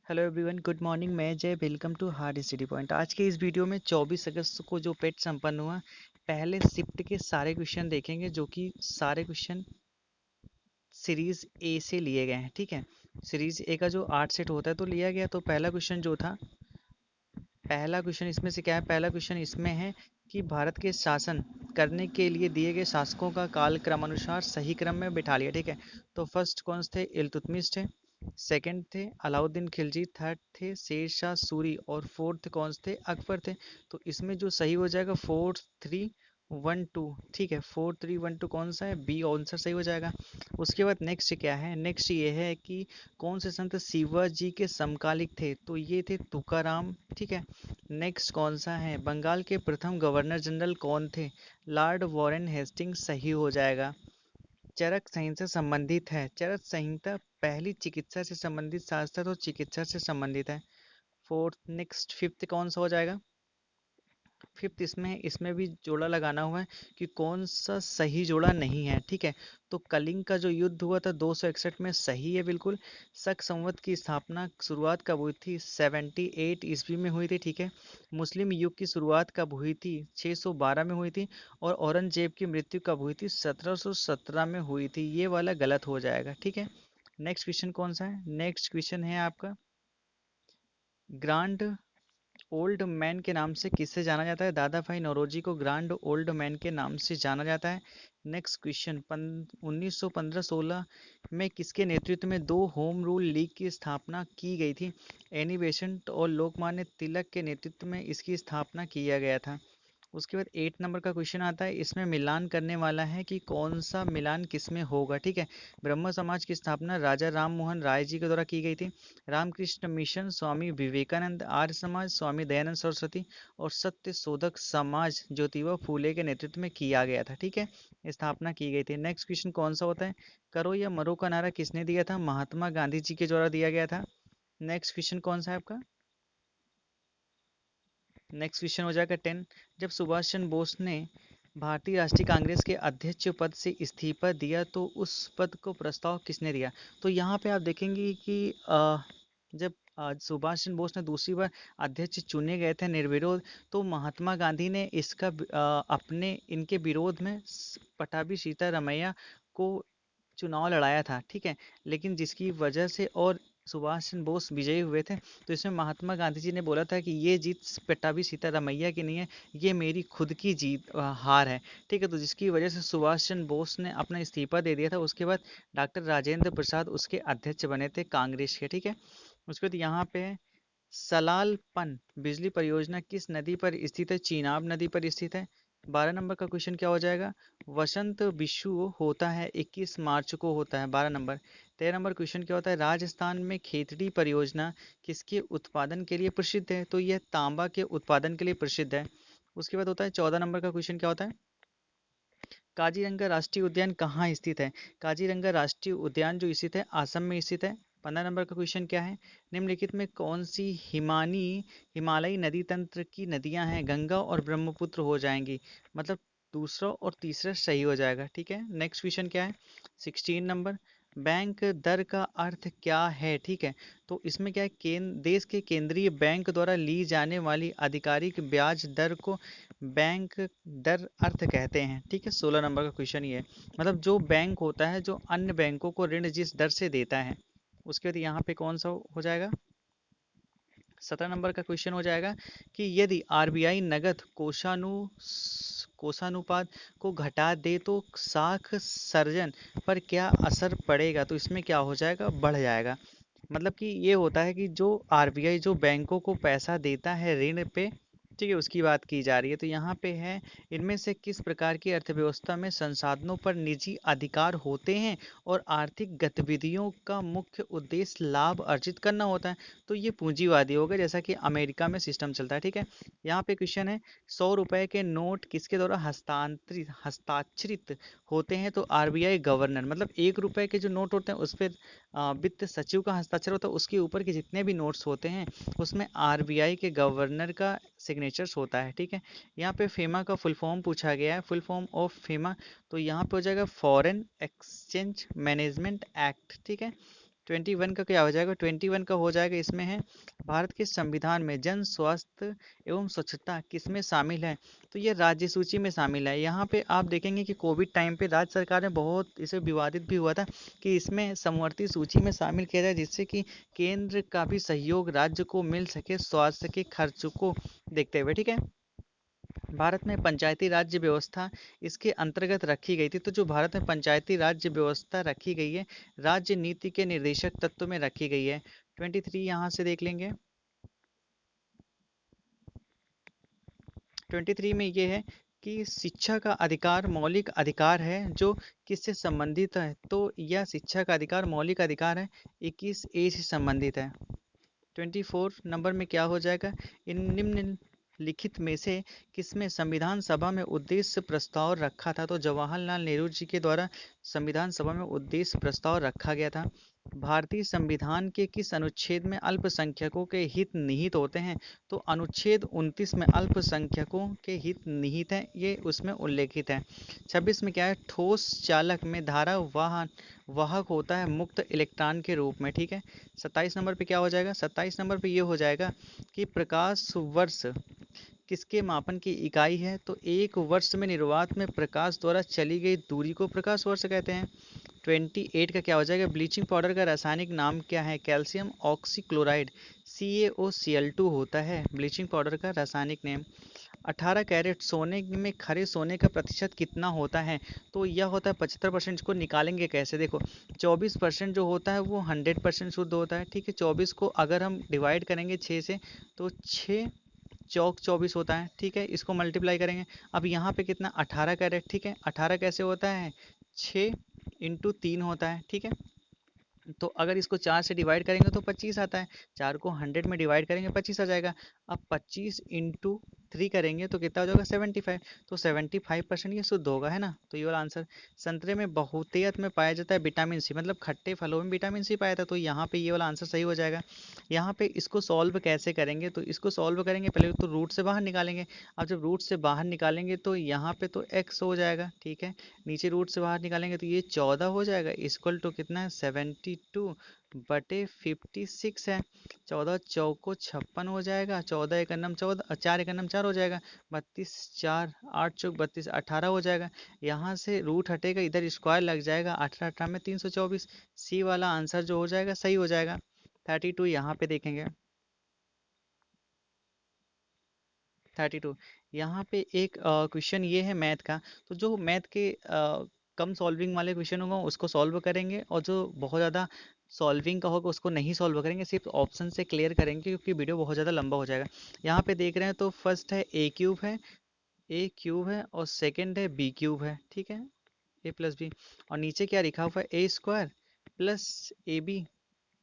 Hello everyone, good morning. मैं Jay, welcome to hard study point. आज के इस वीडियो में 24 अगस्त को जो पेट संपन्न हुआ, पहले शिफ्ट के सारे क्वेश्चन देखेंगे, जो कि सारे क्वेश्चन सीरीज ए से लिए गए हैं। ठीक है, सीरीज ए का जो 8 सेट होता है तो लिया गया। तो पहला क्वेश्चन जो था, पहला क्वेश्चन इसमें से क्या है? पहला क्वेश्चन इसमें है कि भारत के शासन करने के लिए दिए गए शासकों का काल क्रमानुसार सही क्रम में बिठा लिया। ठीक है, तो फर्स्ट कौन थे? इल्तुतमिश थे। सेकंड थे अलाउद्दीन खिलजी। थर्ड थे शेर शाह सूरी। और फोर्थ कौन थे? अकबर थे। तो इसमें जो सही हो जाएगा 4312। ठीक है, 4312 कौन सा है? बी आंसर सही हो जाएगा। उसके बाद नेक्स्ट क्या है? नेक्स्ट ये है कि कौन से संत शिवाजी के समकालिक थे? तो ये थे तुकाराम। ठीक है, नेक्स्ट कौन सा है? बंगाल के प्रथम गवर्नर जनरल कौन थे? लॉर्ड वॉरेन हेस्टिंग्स सही हो जाएगा। चरक संहिता से संबंधित है। चरक संहिता पहली चिकित्सा से संबंधित शास्त्र तो चिकित्सा से संबंधित है। फोर्थ, नेक्स्ट फिफ्थ कौन सा हो जाएगा? फिफ्थ इसमें भी जोड़ा लगाना हुआ है कि कौन सा सही जोड़ा नहीं है। ठीक है, तो कलिंग का जो युद्ध हुआ था 261 में, सही है बिल्कुल। शक संवत की स्थापना शुरुआत कब हुई थी? 78 ईस्वी में हुई थी। ठीक है, मुस्लिम युग की शुरुआत कब हुई थी? 612 में हुई थी। और औरंगजेब की मृत्यु कब हुई थी? 1717 में हुई थी। ये वाला गलत हो जाएगा। ठीक है, नेक्स्ट क्वेश्चन कौन सा है? नेक्स्ट क्वेश्चन है आपका, ग्रांड ओल्ड मैन के नाम से किससे जाना जाता है? दादा भाई नौरोजी को ग्रांड ओल्ड मैन के नाम से जाना जाता है। नेक्स्ट क्वेश्चन, 1915-16 में किसके नेतृत्व में दो होम रूल लीग की स्थापना की गई थी? एनी बेसेंट और लोकमान्य तिलक के नेतृत्व में इसकी स्थापना किया गया था। उसके बाद 8 नंबर का क्वेश्चन आता है, इसमें मिलान करने वाला है कि कौन सा मिलान किसमें होगा। ठीक है, ब्रह्म समाज की स्थापना राजा राम मोहन राय जी के द्वारा की गई थी। रामकृष्ण मिशन स्वामी विवेकानंद, आर्य समाज स्वामी दयानंद सरस्वती और सत्य शोधक समाज ज्योतिबा फूले के नेतृत्व में किया गया था। ठीक है, स्थापना की गई थी। नेक्स्ट क्वेश्चन कौन सा होता है? करो या मरो का नारा किसने दिया था? महात्मा गांधी जी के द्वारा दिया गया था। नेक्स्ट क्वेश्चन कौन सा है आपका? नेक्स्ट क्वेश्चन हो जाएगा 10। जब सुभाष चंद्र बोस ने भारतीय राष्ट्रीय कांग्रेस के अध्यक्ष पद से इस्तीफा दिया तो उस पद को प्रस्ताव किसने दिया? तो यहाँ पे आप देखेंगे कि जब सुभाष चंद्र बोस ने दूसरी बार अध्यक्ष चुने गए थे निर्विरोध, तो महात्मा गांधी ने इसका अपने इनके विरोध में पटाभी सीतारमैया को चुनाव लड़ाया था। ठीक है, लेकिन जिसकी वजह से और सुभाष चंद्र बोस विजयी हुए थे, तो इसमें महात्मा गांधी जी ने बोला था कि ये जीत पट्टाभी सीतारमैया की नहीं है, ये मेरी खुद की जीत हार है। ठीक है, तो जिसकी वजह से सुभाष चंद्र बोस ने अपना इस्तीफा दे दिया था। उसके बाद डॉक्टर राजेंद्र प्रसाद उसके अध्यक्ष बने थे कांग्रेस के। ठीक है, उसके बाद यहाँ पे है, सलालपन बिजली परियोजना किस नदी पर स्थित है? चीनाब नदी पर स्थित है। 12 नंबर का क्वेश्चन क्या हो जाएगा? वसंत विषु होता है 21 मार्च को होता है। 12 नंबर। 13 नंबर क्वेश्चन क्या होता है? राजस्थान में खेतड़ी परियोजना किसके उत्पादन के लिए प्रसिद्ध है? तो यह तांबा के उत्पादन के लिए प्रसिद्ध है। उसके बाद होता है 14 नंबर का क्वेश्चन क्या होता है? काजीरंगा राष्ट्रीय उद्यान कहाँ स्थित है? काजीरंगा राष्ट्रीय उद्यान जो स्थित है असम में स्थित है। 15 नंबर का क्वेश्चन क्या है? निम्नलिखित में कौन सी हिमालयी नदी तंत्र की नदियां हैं? गंगा और ब्रह्मपुत्र हो जाएंगी, मतलब दूसरा और तीसरा सही हो जाएगा। ठीक है, नेक्स्ट क्वेश्चन क्या है? 16 नंबर, बैंक दर का अर्थ क्या है? ठीक है, तो इसमें क्या है, देश के केंद्रीय बैंक द्वारा ली जाने वाली आधिकारिक ब्याज दर को बैंक दर अर्थ कहते हैं। ठीक है, 16 नंबर का क्वेश्चन ये है, मतलब जो बैंक होता है जो अन्य बैंकों को ऋण जिस दर से देता है। उसके बाद यहाँ पे कौन सा हो जाएगा? 17 नंबर का क्वेश्चन हो जाएगा कि यदि आरबीआई नगद कोषानुपात को घटा दे तो साख सर्जन पर क्या असर पड़ेगा? तो इसमें क्या हो जाएगा? बढ़ जाएगा। मतलब कि ये होता है कि जो आरबीआई जो बैंकों को पैसा देता है ऋण पे, ठीक है, उसकी बात की जा रही है। तो यहाँ पे है, इनमें से किस प्रकार की अर्थव्यवस्था में संसाधनों पर निजी अधिकार होते हैं और आर्थिक गतिविधियों का मुख्य उद्देश्य लाभ अर्जित करना होता है? तो ये पूंजीवादी होगा, जैसा कि अमेरिका में सिस्टम चलता है। ठीक है, यहाँ पे क्वेश्चन है, 100 रुपए के नोट किसके द्वारा हस्ताक्षरित होते हैं? तो आरबीआई गवर्नर, मतलब 1 रुपए के जो नोट होते हैं उस पर वित्त सचिव का हस्ताक्षर होता है। उसके ऊपर के जितने भी नोट्स होते हैं उसमें आरबीआई के गवर्नर का सिग्नेचर्स होता है। ठीक है, यहाँ पे फेमा का फुल फॉर्म पूछा गया है, फुल फॉर्म ऑफ फेमा, तो यहाँ पे हो जाएगा फॉरेन एक्सचेंज मैनेजमेंट एक्ट। ठीक है, 21 का क्या हो जाएगा? 21 का हो जाएगा, इसमें है भारत के संविधान में जन स्वास्थ्य एवं स्वच्छता किसमें शामिल है? तो ये राज्य सूची में शामिल है। यहाँ पे आप देखेंगे कि कोविड टाइम पे राज्य सरकार ने बहुत इसे विवादित भी हुआ था कि इसमें समवर्ती सूची में शामिल किया जाए, जिससे कि केंद्र का भी सहयोग राज्य को मिल सके स्वास्थ्य के खर्च को देखते हुए। ठीक है, भारत में पंचायती राज्य व्यवस्था इसके अंतर्गत रखी गई थी। तो जो भारत में पंचायती राज्य व्यवस्था रखी गई है, राज्य नीति के निर्देशक तत्व में रखी गई है। 23 यहाँ से देख लेंगे। 23 में ये है कि शिक्षा का अधिकार मौलिक अधिकार है जो किससे संबंधित है? तो यह शिक्षा का अधिकार मौलिक अधिकार है, 21A से संबंधित है। 24 नंबर में क्या हो जाएगा? इन निम्नलिखित में से किसमें संविधान सभा में उद्देश्य प्रस्ताव रखा था? तो जवाहरलाल नेहरू जी के द्वारा संविधान सभा में उद्देश्य प्रस्ताव रखा गया था। भारतीय संविधान के किस अनुच्छेद में अल्पसंख्यकों के हित निहित होते हैं? तो अनुच्छेद 29 में अल्पसंख्यकों के हित निहित हैं, ये उसमें उल्लेखित है। 26 में क्या है? ठोस चालक में धारा वाहन वाहक होता है मुक्त इलेक्ट्रॉन के रूप में। ठीक है, 27 नंबर पे क्या हो जाएगा? 27 नंबर पे ये हो जाएगा कि प्रकाश वर्ष किसके मापन की इकाई है? तो एक वर्ष में निर्वात में प्रकाश द्वारा चली गई दूरी को प्रकाश वर्ष कहते हैं। 28 का क्या हो जाएगा? ब्लीचिंग पाउडर का रासायनिक नाम क्या है? कैल्शियम ऑक्सीक्लोराइड CaOCl2 होता है ब्लीचिंग पाउडर का रासायनिक नेम। 18 कैरेट सोने में खरे सोने का प्रतिशत कितना होता है? तो यह होता है 75%। को निकालेंगे कैसे? देखो, 24% जो होता है वो 100% शुद्ध होता है। ठीक है, 24 को अगर हम डिवाइड करेंगे 6 से, तो 6 चौक 24 होता है। ठीक है, इसको मल्टीप्लाई करेंगे। अब यहाँ पे कितना? 18 कैरेट। ठीक है, 18 कैसे होता है? 6 इंटू 3 होता है। ठीक है, तो अगर इसको 4 से डिवाइड करेंगे तो 25 आता है। 4 को 100 में डिवाइड करेंगे 25 आ जाएगा। अब 25 इंटू 3 करेंगे तो कितना हो जाएगा? 75। तो 75% ये शुद्ध होगा, है ना? तो ये वाला आंसर। संतरे में बहुतायत में पाया जाता है विटामिन सी, मतलब खट्टे फलों में विटामिन सी पाया जाता है, तो यहाँ पे ये वाला आंसर सही हो जाएगा। यहाँ पे इसको सॉल्व कैसे करेंगे? तो इसको सॉल्व करेंगे पहले तो रूट से बाहर निकालेंगे। अब जब रूट से बाहर निकालेंगे तो यहाँ पे तो x हो जाएगा। ठीक है, नीचे रूट से बाहर निकालेंगे तो ये 14 हो जाएगा, इक्वल टू कितना है? 72 बटे 56 है। 14 चौको 56 हो जाएगा, 14 एक अन्नम 14, 4 एक अन्नम 4 हो जाएगा, 32 4 8 चौक 32 18 हो जाएगा। यहाँ से रूट हटेगा, इधर स्क्वायर लग जाएगा, 18 18 में 324। सी वाला आंसर जो हो जाएगा सही हो जाएगा। 32 यहाँ पे देखेंगे। 32 यहाँ पे एक क्वेश्चन ये है मैथ का। तो जो मैथ के कम सॉल्विंग वाले क्वेश्चन होगा उसको सॉल्व करेंगे, और जो बहुत ज़्यादा सॉल्विंग का होगा उसको नहीं सॉल्व करेंगे, सिर्फ ऑप्शन से क्लियर करेंगे क्योंकि वीडियो बहुत ज़्यादा लंबा हो जाएगा। यहाँ पे देख रहे हैं तो फर्स्ट है ए क्यूब है और सेकंड है बी क्यूब है। ठीक है, ए प्लस बी, और नीचे क्या लिखा हुआ है? A square plus A B,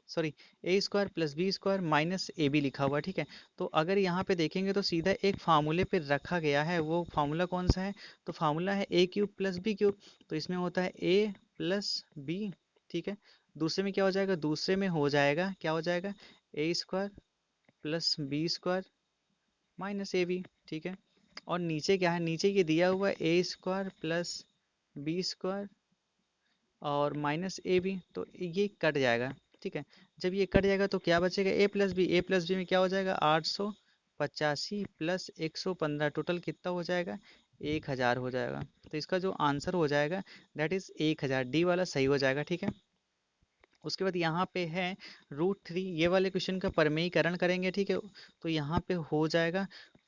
sorry, A square plus B square minus A B लिखा हुआ है। ठीक है, तो अगर यहाँ पे देखेंगे तो सीधा एक फार्मूले पे रखा गया है, वो फार्मूला कौन सा है? तो फार्मूला है ए क्यूब प्लस बी क्यूब। तो इसमें होता है ए प्लस बी। ठीक है, दूसरे में क्या हो जाएगा? दूसरे में हो जाएगा, क्या हो जाएगा? A square plus B square minus A B. ठीक है, और नीचे क्या है? नीचे ये दिया हुआ है A square plus B square और माइनस ए बी, तो ये कट जाएगा। ठीक है, जब ये कट जाएगा तो क्या बचेगा? ए प्लस बी में क्या हो जाएगा? 885 प्लस 115, टोटल कितना हो जाएगा? 1000 हो जाएगा। तो इसका जो आंसर हो जाएगा दैट इज 1000, डी वाला सही हो जाएगा। ठीक है, उसके बाद यहाँ पे है √3, ये वाले क्वेश्चन का परमेयीकरण करेंगे। ठीक है, तो यहाँ पे हो जाएगा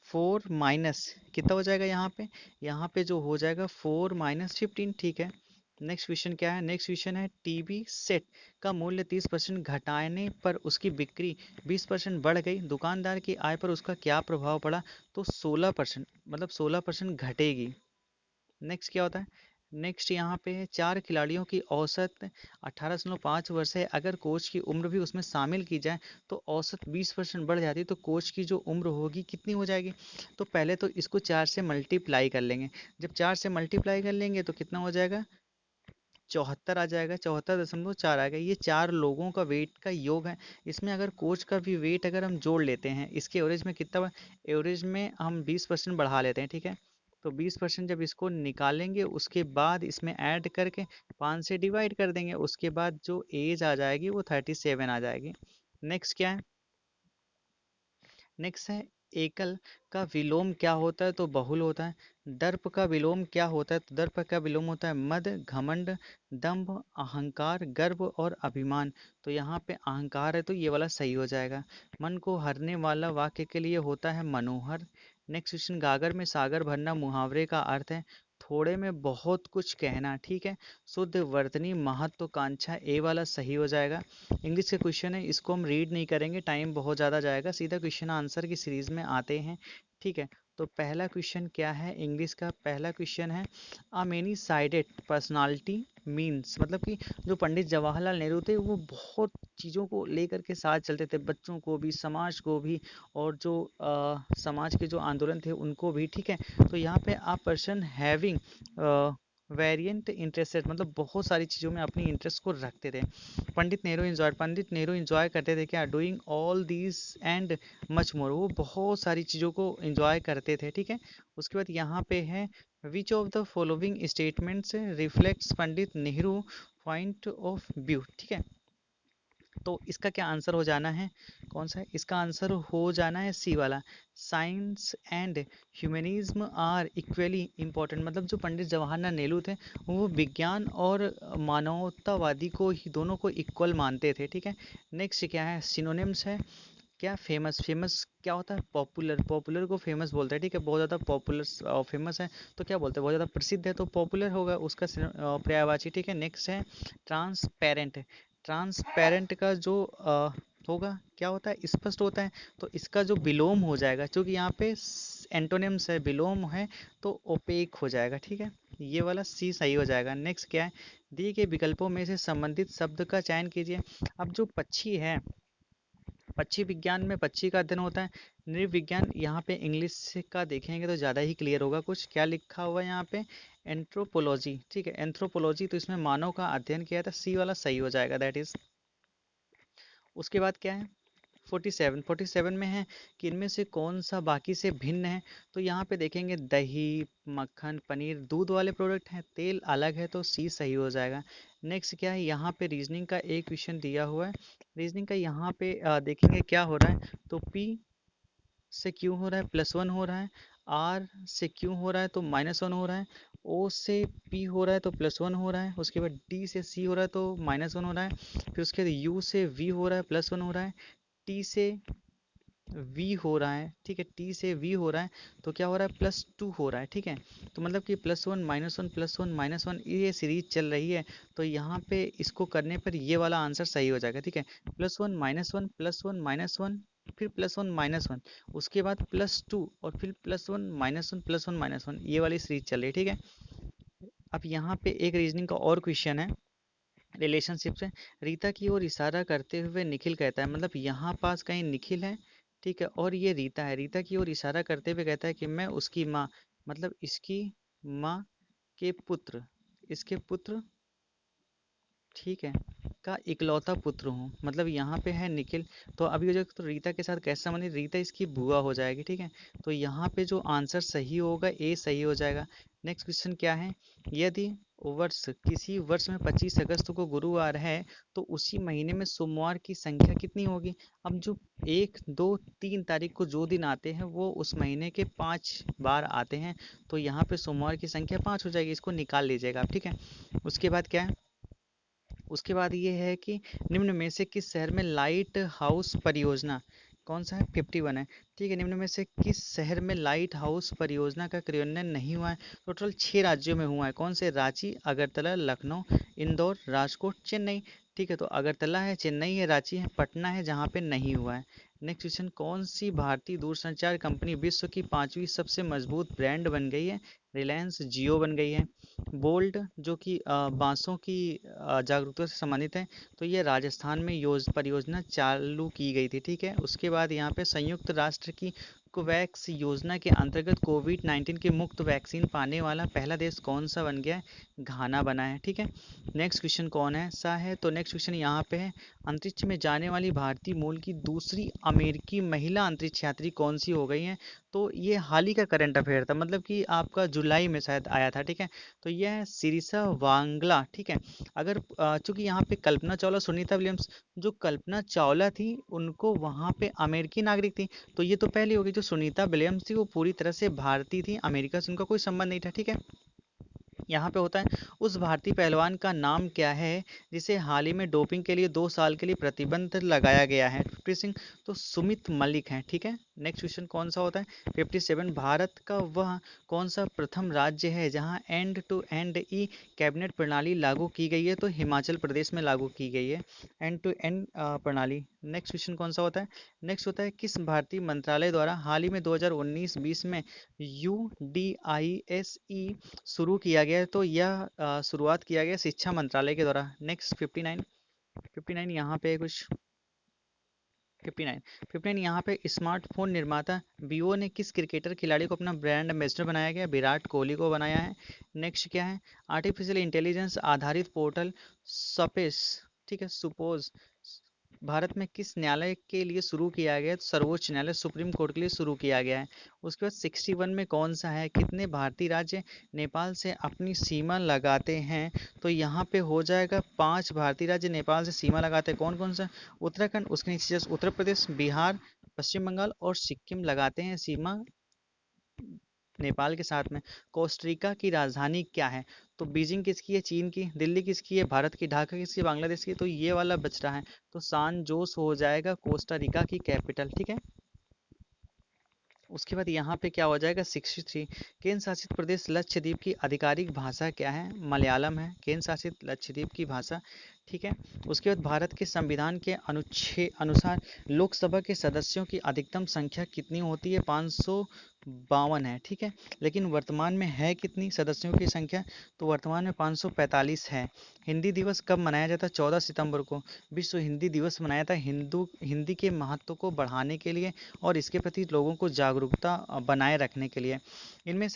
4 माइनस कितना हो जाएगा? यहाँ पे जो हो जाएगा 4 माइनस 15। ठीक है, नेक्स्ट क्वेश्चन क्या है? नेक्स्ट क्वेश्चन है टीवी सेट का मूल्य 30% घटाने पर उसकी बिक्री 20% बढ़ गई, दुकानदार की आय पर उसका क्या प्रभाव पड़ा? तो 16%, मतलब 16% घटेगी। नेक्स्ट क्या होता है? नेक्स्ट यहाँ पे है 4 खिलाड़ियों की औसत 18.5 वर्ष है, अगर कोच की उम्र भी उसमें शामिल की जाए तो औसत 20% बढ़ जाती है, तो कोच की जो उम्र होगी कितनी हो जाएगी? तो पहले तो इसको 4 से मल्टीप्लाई कर लेंगे। जब 4 से मल्टीप्लाई कर लेंगे तो कितना हो जाएगा? 74 आ जाएगा, 74.4 आएगा। ये 4 लोगों का वेट का योग है। इसमें अगर कोच का भी वेट अगर हम जोड़ लेते हैं, इसके एवरेज में कितना? एवरेज में हम 20% बढ़ा लेते हैं। ठीक है, तो 20% जब इसको निकालेंगे उसके बाद इसमें ऐड करके 5 से डिवाइड कर देंगे, उसके बाद जो एज आ जाएगी वो 37 आ जाएगी। नेक्स्ट क्या है? नेक्स्ट है एकल का विलोम क्या होता है? तो बहुल होता है। दर्प का विलोम क्या होता है? तो दर्प का विलोम होता है मद, घमंड, दंभ, अहंकार, गर्व और अभिमान। तो यहाँ पे अहंकार है तो ये वाला सही हो जाएगा। मन को हरने वाला वाक्य के लिए होता है मनोहर। नेक्स्ट क्वेश्चन, गागर में सागर भरना मुहावरे का अर्थ है थोड़े में बहुत कुछ कहना। ठीक है, शुद्ध वर्तनी महत्वाकांक्षा, ए वाला सही हो जाएगा। इंग्लिश का क्वेश्चन है, इसको हम रीड नहीं करेंगे, टाइम बहुत ज़्यादा जाएगा, सीधा क्वेश्चन आंसर की सीरीज में आते हैं। ठीक है, तो पहला क्वेश्चन क्या है? इंग्लिश का पहला क्वेश्चन है a many sided personality means, मतलब कि जो पंडित जवाहरलाल नेहरू थे वो बहुत चीज़ों को लेकर के साथ चलते थे, बच्चों को भी, समाज को भी, और जो समाज के जो आंदोलन थे उनको भी। ठीक है, तो यहाँ पे आ पर्सन हैविंग वेरिएंट इंटरेस्टेड, मतलब बहुत सारी चीज़ों में अपनी इंटरेस्ट को रखते थे। पंडित नेहरू इंजॉय करते थे क्या? Doing all these and much more, वो बहुत सारी चीज़ों को इंजॉय करते थे। ठीक है, उसके बाद यहाँ पे है which of the following statements reflects Pandit Nehru point of view. ठीक है, तो इसका क्या आंसर हो जाना है? कौन सा है इसका आंसर? हो जाना है सी वाला, science and humanism are equally important, मतलब जो पंडित जवाहरलाल नेहरू थे वो विज्ञान और मानवतावादी को ही, दोनों को इक्वल मानते थे। ठीक है, नेक्स्ट क्या है? सिनोनिम्स है क्या? फेमस, फेमस क्या होता है? पॉपुलर, पॉपुलर को फेमस बोलते हैं। ठीक है, बहुत ज़्यादा पॉपुलर फेमस है तो क्या बोलते हैं? बहुत ज़्यादा प्रसिद्ध है तो पॉपुलर होगा उसका पर्यायवाची। ठीक है, नेक्स्ट है ट्रांसपेरेंट। ट्रांसपेरेंट का जो होगा क्या होता है? स्पष्ट होता है, तो इसका जो विलोम हो जाएगा, क्योंकि यहाँ पे एंटोनिम्स है, विलोम है तो ओपेक हो जाएगा। ठीक है, ये वाला सी सही हो जाएगा। नेक्स्ट क्या है? दिए गए विकल्पों में से संबंधित शब्द का चयन कीजिए। अब जो पक्षी है, पक्षी विज्ञान में पक्षी का अध्ययन होता है। नृविज्ञान, यहाँ पे इंग्लिश का देखेंगे तो ज़्यादा ही क्लियर होगा। कुछ क्या लिखा हुआ है यहाँ पे? एंथ्रोपोलॉजी। ठीक है, एंथ्रोपोलॉजी, तो इसमें मानव का अध्ययन किया था, सी वाला सही हो जाएगा, दैट इज। उसके बाद क्या है? 47 में है कि इनमें से कौन सा बाकी से भिन्न है? तो यहाँ पे देखेंगे दही, मक्खन, पनीर, दूध वाले प्रोडक्ट हैं, तेल अलग है तो सी सही हो जाएगा। नेक्स्ट क्या है? यहाँ पे रीजनिंग का एक क्वेश्चन दिया हुआ है। रीजनिंग का यहाँ पे देखेंगे क्या हो रहा है। तो पी से क्यों हो रहा है +1 हो रहा है, आर से क्यों हो रहा है तो -1 हो रहा है, ओ से पी हो रहा है तो +1 हो रहा है, उसके बाद डी से सी हो रहा है तो -1 हो रहा है, फिर उसके बाद यू से वी हो रहा है +1 हो रहा है, टी से वी हो रहा है। ठीक है, टी से वी हो रहा है तो क्या हो रहा है? +2 हो रहा है। ठीक है, तो मतलब कि +1 -1 +1 -1 ये सीरीज चल रही है, तो यहाँ पे इसको करने पर ये वाला आंसर सही हो जाएगा। ठीक है, +1 -1 +1 -1 फिर +1 -1, उसके बाद +2 और फिर +1 -1 +1 -1, ये वाली सीरीज चल रही है। ठीक है, अब यहाँ पे एक रीजनिंग का और क्वेश्चन है रिलेशनशिप से। रीता की ओर इशारा करते हुए निखिल कहता है, मतलब यहाँ पास कहीं निखिल है। ठीक है, और ये रीता है, रीता की ओर इशारा करते हुए कहता है कि मैं उसकी माँ, मतलब इसकी माँ के पुत्र, इसके पुत्र, ठीक है, का इकलौता पुत्र हूँ, मतलब यहाँ पे है निखिल। तो अभी हो जाएगा, तो रीता के साथ कैसे संबंधित? रीता इसकी बुआ हो जाएगी। ठीक है, तो यहाँ पे जो आंसर सही होगा ए सही हो जाएगा। नेक्स्ट क्वेश्चन क्या है? यदि वर्ष, किसी वर्ष में 25 अगस्त को गुरुवार है तो उसी महीने में सोमवार की संख्या कितनी होगी? अब जो 1 2 3 तारीख को जो दिन आते हैं वो उस महीने के 5 बार आते हैं, तो यहाँ पे सोमवार की संख्या 5 हो जाएगी, इसको निकाल लीजिएगा आप। ठीक है, उसके बाद क्या है? उसके बाद ये है कि निम्न में से किस शहर में लाइट हाउस परियोजना, कौन सा है? 51 है। ठीक है, निम्न में से किस शहर में लाइट हाउस परियोजना का क्रियान्वयन नहीं हुआ है? टोटल 6 राज्यों में हुआ है। कौन से? रांची, अगरतला, लखनऊ, इंदौर, राजकोट, चेन्नई। ठीक है, तो अगरतला है, चेन्नई है, रांची है, पटना है, जहाँ पे नहीं हुआ है। नेक्स्ट क्वेश्चन, कौन सी भारतीय दूरसंचार कंपनी विश्व की 5वीं सबसे मजबूत ब्रांड बन गई है? रिलायंस जियो बन गई है। बोल्ट, जो कि बांसों की जागरूकता से संबंधित है, तो ये राजस्थान में परियोजना चालू की गई थी। ठीक है, उसके बाद यहाँ पे संयुक्त राष्ट्र की कोवैक्स योजना के अंतर्गत कोविड-19 की मुफ्त वैक्सीन पाने वाला पहला देश कौन सा बन गया है? घाना बना है। ठीक है, नेक्स्ट क्वेश्चन कौन है सा है, तो नेक्स्ट क्वेश्चन यहाँ पे है, अंतरिक्ष में जाने वाली भारतीय मूल की दूसरी अमेरिकी महिला अंतरिक्ष यात्री कौन सी हो गई है? तो ये हाल ही का करंट अफेयर था, मतलब कि आपका जुलाई में शायद आया था। ठीक है, तो यह है सिरिसा वांगला। ठीक है, अगर चूंकि यहाँ पे कल्पना चावला, सुनीता विलियम्स, जो कल्पना चावला थी उनको वहाँ पे अमेरिकी नागरिक थी, तो ये तो पहले होगी। जो सुनीता विलियम्स थी वो पूरी तरह से भारतीय थी, अमेरिका से उनका कोई संबंध नहीं था। ठीक है, यहाँ पे होता है, उस भारतीय पहलवान का नाम क्या है जिसे हाल ही में डोपिंग के लिए 2 साल के लिए प्रतिबंध लगाया गया है? 50 सिंह, तो सुमित मलिक हैं। ठीक है, नेक्स्ट क्वेश्चन कौन सा होता है? 57, भारत का वह कौन सा प्रथम राज्य है जहाँ end to end e cabinet प्रणाली लागू की गई है? तो हिमाचल प्रदेश में लागू की गई है एंड टू एंड प्रणाली। नेक्स्ट क्वेश्चन कौन सा होता है? नेक्स्ट होता है, किस भारतीय मंत्रालय द्वारा हाल ही में 2019-20 में UDISE शुरू किया गया है? तो यह शुरुआत किया गया शिक्षा मंत्रालय के द्वारा। नेक्स्ट 59, 59 यहाँ पे कुछ 59, 59 यहाँ पे, स्मार्टफोन निर्माता वीवो ने किस क्रिकेटर खिलाड़ी को अपना ब्रांड एम्बेसडर बनाया गया? विराट कोहली को बनाया है। नेक्स्ट क्या है? आर्टिफिशियल इंटेलिजेंस आधारित पोर्टल सपेस, ठीक है, सुपोज भारत में किस न्यायालय के लिए शुरू किया गया है? तो सर्वोच्च न्यायालय, सुप्रीम कोर्ट के लिए शुरू किया गया है। उसके बाद 61 में कौन सा है, कितने भारतीय राज्य नेपाल से अपनी सीमा लगाते हैं? तो यहाँ पे हो जाएगा 5 भारतीय राज्य नेपाल से सीमा लगाते हैं। कौन कौन सा? उत्तराखंड, उसके नीचे जैसे उत्तर प्रदेश, बिहार, पश्चिम बंगाल और सिक्किम लगाते हैं सीमा नेपाल के साथ में। कोस्टरिका की राजधानी क्या है? तो बीजिंग किसकी है? चीन की। दिल्ली किसकी है? भारत की। ढाका किसकी? बांग्लादेश की। तो ये वाला बच रहा है, तो सान जोस हो जाएगा कोस्टा रिका की कैपिटल। ठीक है, उसके बाद यहाँ पे क्या हो जाएगा? 63, केंद्र शासित प्रदेश लक्षद्वीप की आधिकारिक भाषा क्या है? मलयालम है केंद्र शासित लक्षद्वीप की भाषा। ठीक है, उसके बाद भारत के संविधान के अनुच्छेद अनुसार लोकसभा के सदस्यों की अधिकतम संख्या कितनी होती है? 552 है। ठीक है, लेकिन वर्तमान में है कितनी सदस्यों की संख्या? तो वर्तमान में 545 है। हिंदी दिवस कब मनाया जाता है? 14 सितंबर को विश्व हिंदी दिवस मनाया था, हिंदी के महत्व को बढ़ाने के लिए और इसके प्रति लोगों को जागरूकता बनाए रखने के लिए। इनमें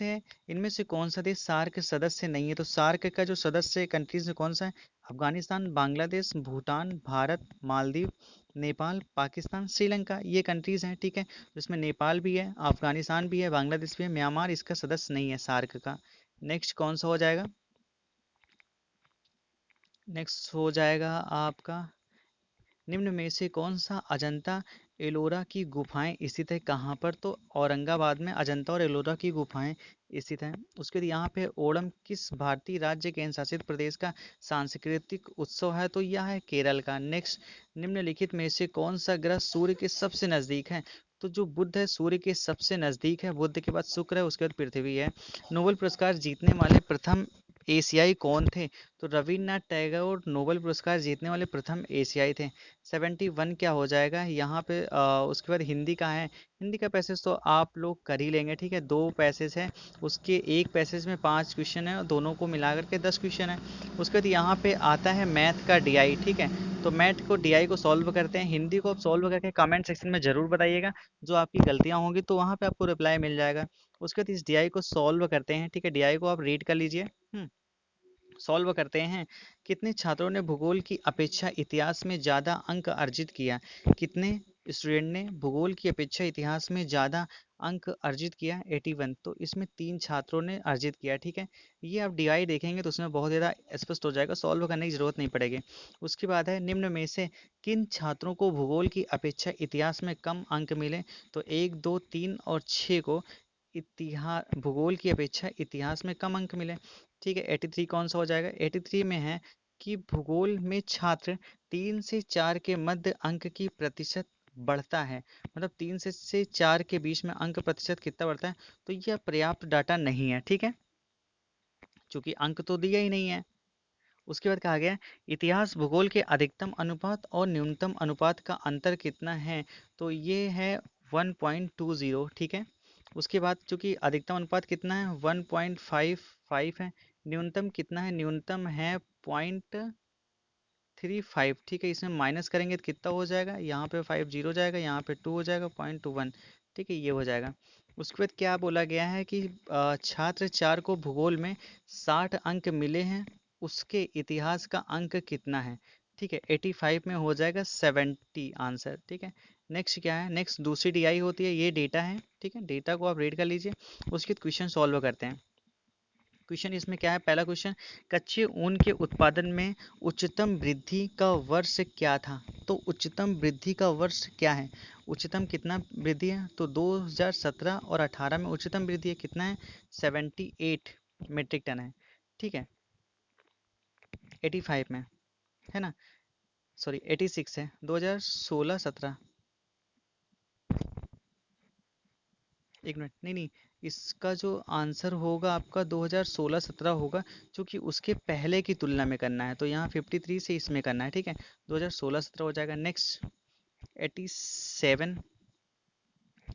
से कौन सा देश सार्क सदस्य नहीं है? तो सार्क का जो सदस्य कंट्रीज में कौन सा है? अफगानिस्तान, बांग्लादेश, भूटान, भारत, मालदीव, नेपाल, पाकिस्तान, श्रीलंका, ये कंट्रीज हैं। ठीक है, जिसमें नेपाल भी है, अफगानिस्तान भी है, बांग्लादेश भी है, म्यांमार इसका सदस्य नहीं है सार्क का। नेक्स्ट कौन सा हो जाएगा? नेक्स्ट हो जाएगा आपका, निम्न में से कौन सा अजंता एलोरा की गुफाएं स्थित है कहाँ पर? तो औरंगाबाद में अजंता और एलोरा की गुफाएं स्थित हैं। उसके बाद यहाँ पे ओणम किस भारतीय राज्य केंद्र शासित प्रदेश का सांस्कृतिक उत्सव है? तो यह है केरल का। नेक्स्ट, निम्नलिखित में से कौन सा ग्रह सूर्य के सबसे नजदीक है? तो जो बुध है सूर्य के सबसे नजदीक है, बुध के बाद शुक्र है, उसके बाद पृथ्वी है। नोबेल पुरस्कार जीतने वाले प्रथम एशियाई कौन थे? तो रविन्द्रनाथ टैगोर नोबेल पुरस्कार जीतने वाले प्रथम एशियाई थे। 71 क्या हो जाएगा यहाँ पे? उसके बाद हिंदी का है, हिंदी का पैसेज तो आप लोग कर ही लेंगे। ठीक है, 2 पैसेज है, उसके एक पैसेज में 5 क्वेश्चन है और दोनों को मिला करके 10 क्वेश्चन है। उसके बाद यहाँ पे आता है मैथ का डीआई। ठीक है, तो मैथ को डीआई को सॉल्व करते हैं। हिंदी को आप सॉल्व करके कमेंट सेक्शन में जरूर बताइएगा, जो आपकी गलतियाँ होंगी तो वहाँ पे आपको रिप्लाई मिल जाएगा। उसके बाद इस डीआई को सॉल्व करते हैं। ठीक है, डीआई को आप रीड कर लीजिए। सॉल्व करते हैं। कितने छात्रों ने भूगोल की अपेक्षा इतिहास में ज़्यादा अंक अर्जित किया? कितने स्टूडेंट ने भूगोल की अपेक्षा इतिहास में ज़्यादा अंक अर्जित किया? 81, तो इसमें 3 छात्रों ने अर्जित किया। ठीक है, ये आप डीआई देखेंगे तो उसमें बहुत ज़्यादा स्पष्ट हो जाएगा, सॉल्व करने की जरूरत नहीं पड़ेगी। उसके बाद है, निम्न में से किन छात्रों को भूगोल की अपेक्षा इतिहास में कम अंक मिले? तो 1, 2, 3 और 6 को इतिहास भूगोल की अपेक्षा इतिहास में कम अंक मिले। ठीक है, 83 कौन सा हो जाएगा? 83 में है कि भूगोल में छात्र 3 से 4 के मध्य अंक की प्रतिशत बढ़ता है, मतलब 3 से 4 के बीच में अंक प्रतिशत कितना बढ़ता है? तो यह पर्याप्त डाटा नहीं है। ठीक है, क्योंकि अंक तो दिया ही नहीं है। उसके बाद कहा गया, इतिहास भूगोल के अधिकतम अनुपात और न्यूनतम अनुपात का अंतर कितना है? तो ये है 1.20। ठीक है, उसके बाद चूंकि अधिकतम अनुपात कितना है? 1.55 है। न्यूनतम कितना है? न्यूनतम है 0.35। ठीक है, इसमें माइनस करेंगे तो कितना हो जाएगा? यहाँ पे 5 जीरो जाएगा, यहाँ पे 2 हो जाएगा, 0.21। ठीक है, ये हो जाएगा। उसके बाद क्या बोला गया है कि छात्र 4 को भूगोल में 60 अंक मिले हैं, उसके इतिहास का अंक कितना है? ठीक है, 85 में हो जाएगा 70 आंसर। ठीक है, नेक्स्ट क्या है? नेक्स्ट दूसरी डीआई होती है, ये डेटा है। ठीक है, डेटा को आप रीड कर लीजिए, उसके बाद क्वेश्चन सॉल्व करते हैं। क्वेश्चन इसमें क्या है? पहला क्वेश्चन, कच्चे ऊन के उत्पादन में उच्चतम वृद्धि का वर्ष क्या था? तो उच्चतम वृद्धि का वर्ष क्या है? उच्चतम कितना वृद्धि है? तो 2017 और 18 में उच्चतम वृद्धि है, कितना है? 78 मीट्रिक टन है। ठीक है, 85 में है ना, सॉरी 86 है, 2016-17। एक मिनट, नहीं नहीं, इसका जो आंसर होगा आपका 2016-17 होगा, क्योंकि उसके पहले की तुलना में करना है, तो यहाँ 53 से इसमें करना है। ठीक है, 2016-17 हो जाएगा। नेक्स्ट 87,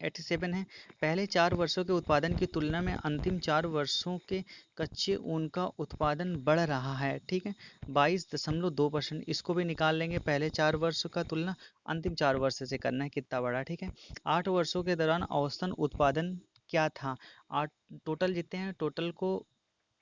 87 है, पहले 4 वर्षों के उत्पादन की तुलना में अंतिम 4 वर्षों के कच्चे ऊन का उत्पादन बढ़ रहा है। ठीक है, 22.2%। इसको भी निकाल लेंगे, पहले 4 वर्ष का तुलना अंतिम 4 वर्ष से करना है कितना बढ़ा। ठीक है, 8 वर्षों के दौरान औसतन उत्पादन क्या था? 8 टोटल जितने हैं, टोटल को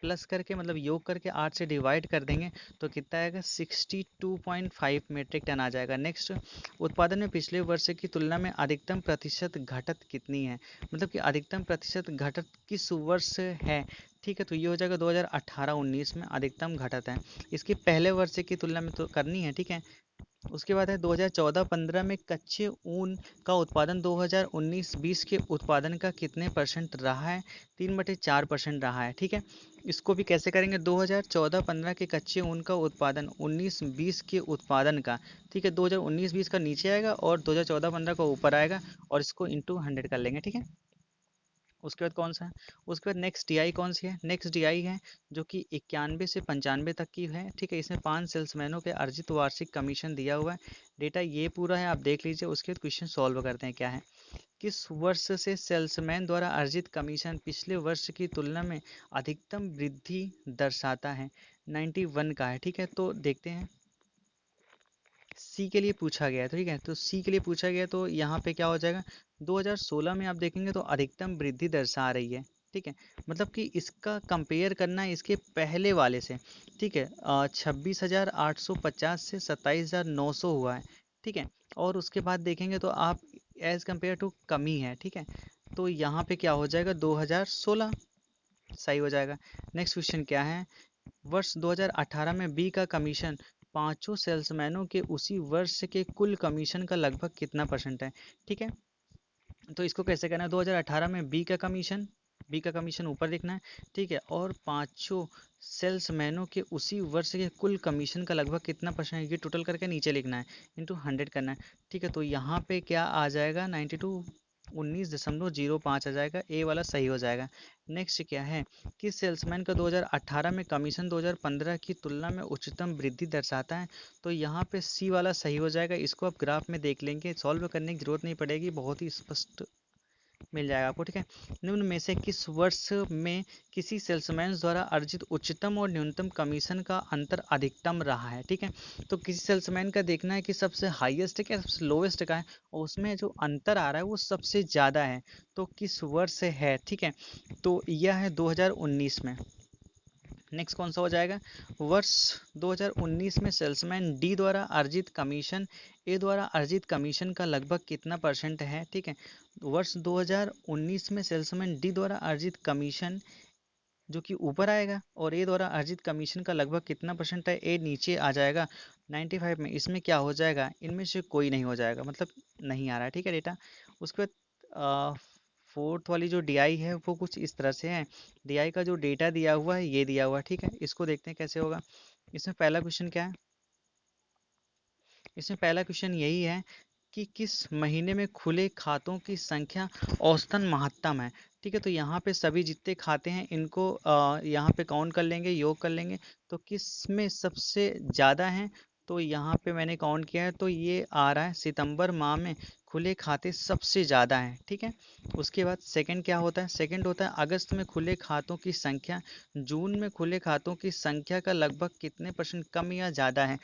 प्लस करके मतलब योग करके 8 से डिवाइड कर देंगे तो कितना आएगा? 62.5 मीट्रिक टन आ जाएगा। नेक्स्ट, उत्पादन में पिछले वर्ष की तुलना में अधिकतम प्रतिशत घटत कितनी है? मतलब कि अधिकतम प्रतिशत घटत किस वर्ष है? ठीक है, तो ये हो जाएगा 2018-19 में अधिकतम घटत है। इसकी पहले वर्ष की तुलना में तो करनी है। ठीक है, उसके बाद है 2014-15 में कच्चे ऊन का उत्पादन 2019-20 के उत्पादन का कितने परसेंट रहा है? 3/4% रहा है। ठीक है, इसको भी कैसे करेंगे? 2014-15 के कच्चे ऊन का उत्पादन 19-20 के उत्पादन का। ठीक है, 2019-20 का नीचे आएगा और 2014-15 का ऊपर आएगा, और इसको इंटू 100 कर लेंगे। ठीक है, उसके बाद कौन सा है? उसके बाद नेक्स्ट डीआई कौन सी है? नेक्स्ट डीआई है जो कि 91 से 95 तक की है। ठीक है, इसमें 5 सेल्समैनों के अर्जित वार्षिक कमीशन दिया हुआ है। डेटा ये पूरा है, आप देख लीजिए। उसके बाद क्वेश्चन सॉल्व करते हैं। क्या है? किस वर्ष से सेल्समैन द्वारा अर्जित कमीशन पिछले वर्ष की तुलना में अधिकतम वृद्धि दर्शाता है? 91 का है। ठीक है, तो देखते हैं। सी के लिए पूछा गया है, तो ठीक है, तो सी के लिए पूछा गया, तो यहाँ पे क्या हो जाएगा? 2016 में आप देखेंगे तो अधिकतम वृद्धि दर्शा रही है। ठीक है, मतलब कि इसका कंपेयर करना है इसके पहले वाले से। ठीक है, 26,850 से 27,900 हुआ है। ठीक है, और उसके बाद देखेंगे तो आप एज कम्पेयर टू कमी है। ठीक है, तो यहाँ पे क्या हो जाएगा? 2016 सही हो जाएगा। नेक्स्ट क्वेश्चन क्या है? वर्ष 2018 में बी का कमीशन पांचों सेल्समैनों के उसी वर्ष के कुल कमीशन का लगभग कितना परसेंट है? ठीक है, तो इसको कैसे करना है? 2018 में बी का कमीशन ऊपर लिखना है। ठीक है, और पांचों सेल्समैनों के उसी वर्ष के कुल कमीशन का लगभग कितना परसेंट है, ये टोटल करके नीचे लिखना है, इंटू 100 करना है। ठीक है, तो यहाँ पे क्या आ जाएगा? 19.05 आ जाएगा, ए वाला सही हो जाएगा। नेक्स्ट क्या है? किस सेल्समैन का 2018 में कमीशन 2015 की तुलना में उच्चतम वृद्धि दर्शाता है? तो यहाँ पे सी वाला सही हो जाएगा। इसको आप ग्राफ में देख लेंगे, सॉल्व करने की जरूरत नहीं पड़ेगी, बहुत ही स्पष्ट मिल जाएगा आपको। ठीक है, निम्न में से किस वर्ष में किसी सेल्समैन द्वारा अर्जित उच्चतम और न्यूनतम कमीशन का अंतर अधिकतम रहा है? ठीक है, तो किसी सेल्समैन का देखना है कि सबसे हाईएस्ट है क्या सबसे लोवेस्ट का है, और उसमें जो अंतर आ रहा है वो सबसे ज़्यादा है, तो किस वर्ष से है? ठीक है, तो यह है 2019 में। नेक्स्ट कौन सा हो जाएगा? वर्ष 2019 में सेल्समैन डी द्वारा अर्जित कमीशन ए द्वारा अर्जित कमीशन का लगभग कितना परसेंट है? ठीक है, वर्ष 2019 में सेल्समैन डी द्वारा अर्जित कमीशन जो कि ऊपर आएगा, और ए द्वारा अर्जित कमीशन का लगभग कितना परसेंट है? ए नीचे आ जाएगा 95 में। इसमें क्या हो जाएगा? इनमें से कोई नहीं हो जाएगा, मतलब नहीं आ रहा है। ठीक है डेटा। उसके बाद फोर्थ वाली जो डीआई है वो कुछ इस तरह से है। डीआई का जो डेटा दिया हुआ है ये दिया हुआ है। ठीक है, इसको देखते हैं कैसे होगा। इसमें पहला क्वेश्चन क्या है? इसमें पहला क्वेश्चन यही है कि किस महीने में खुले खातों की संख्या औसतन महत्तम है? ठीक है, तो यहाँ पे सभी जितने खाते हैं इनको यहाँ पे काउंट कर लेंगे, योग कर लेंगे, तो किस में सबसे ज़्यादा है? तो यहाँ पे मैंने काउंट किया है, तो ये आ रहा है सितंबर माह में खुले खाते सबसे ज़्यादा हैं। ठीक है, उसके बाद सेकंड क्या होता है? सेकंड होता है अगस्त में खुले खातों की संख्या जून में खुले खातों की संख्या का लगभग कितने परसेंट कम या ज़्यादा है?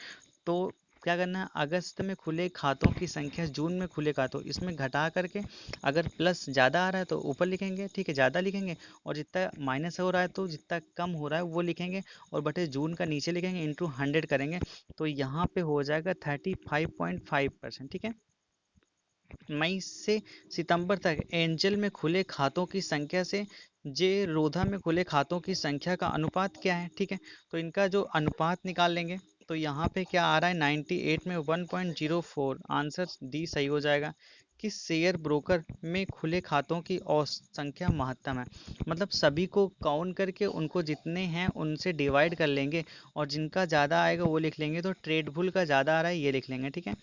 तो क्या करना है, अगस्त में खुले खातों की संख्या जून में खुले खातों, इसमें घटा करके अगर प्लस ज़्यादा आ रहा है तो ऊपर लिखेंगे, ठीक है, ज़्यादा लिखेंगे, और जितना माइनस हो रहा है तो जितना कम हो रहा है वो लिखेंगे, और बटे जून का नीचे लिखेंगे, इंटू 100 करेंगे, तो यहाँ पे हो जाएगा 35.5%, ठीक है। मई से सितंबर तक एंजल में खुले खातों की संख्या से जे रोधा में खुले खातों की संख्या का अनुपात क्या है, ठीक है। तो इनका जो अनुपात निकाल लेंगे, तो यहाँ पे क्या आ रहा है, 98 में 1.04, आंसर डी सही हो जाएगा। कि शेयर ब्रोकर में खुले खातों की औसत संख्या महत्तम है, मतलब सभी को काउंट करके उनको जितने हैं उनसे डिवाइड कर लेंगे, और जिनका ज़्यादा आएगा वो लिख लेंगे, तो ट्रेड बुल का ज़्यादा आ रहा है ये लिख लेंगे, ठीक है।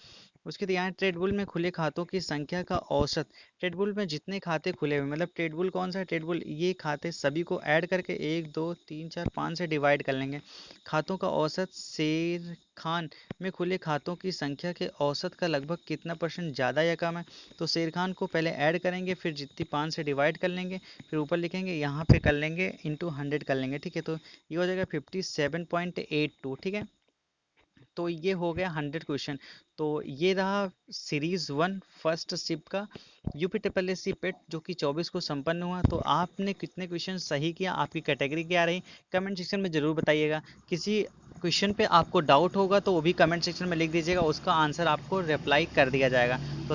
उसके बाद यहाँ ट्रेडबुल में खुले खातों की संख्या का औसत, ट्रेडबुल में जितने खाते खुले हुए, मतलब ट्रेडबुल कौन सा है, ट्रेडबुल ये खाते सभी को ऐड करके 1 2 3 4 5 से डिवाइड कर लेंगे। खातों का औसत शेर खान में खुले खातों की संख्या के औसत का लगभग कितना परसेंट ज़्यादा या कम है, तो शेर खान को पहले ऐड करेंगे, फिर जितनी 5 से डिवाइड कर लेंगे, फिर ऊपर लिखेंगे, यहाँ पे कर लेंगे इंटू 100 कर लेंगे, ठीक है। तो ये हो जाएगा 57.82, ठीक है। तो ये हो गया 100 क्वेश्चन। तो ये रहा सीरीज 1 फर्स्ट शिप का यूपी ट्रिपल एस सी पेट, जो कि 24 को संपन्न हुआ। तो आपने कितने क्वेश्चन सही किया, आपकी कैटेगरी क्या रही, कमेंट सेक्शन में ज़रूर बताइएगा। किसी क्वेश्चन पे आपको डाउट होगा तो वो भी कमेंट सेक्शन में लिख दीजिएगा, उसका आंसर आपको रिप्लाई कर दिया जाएगा। तो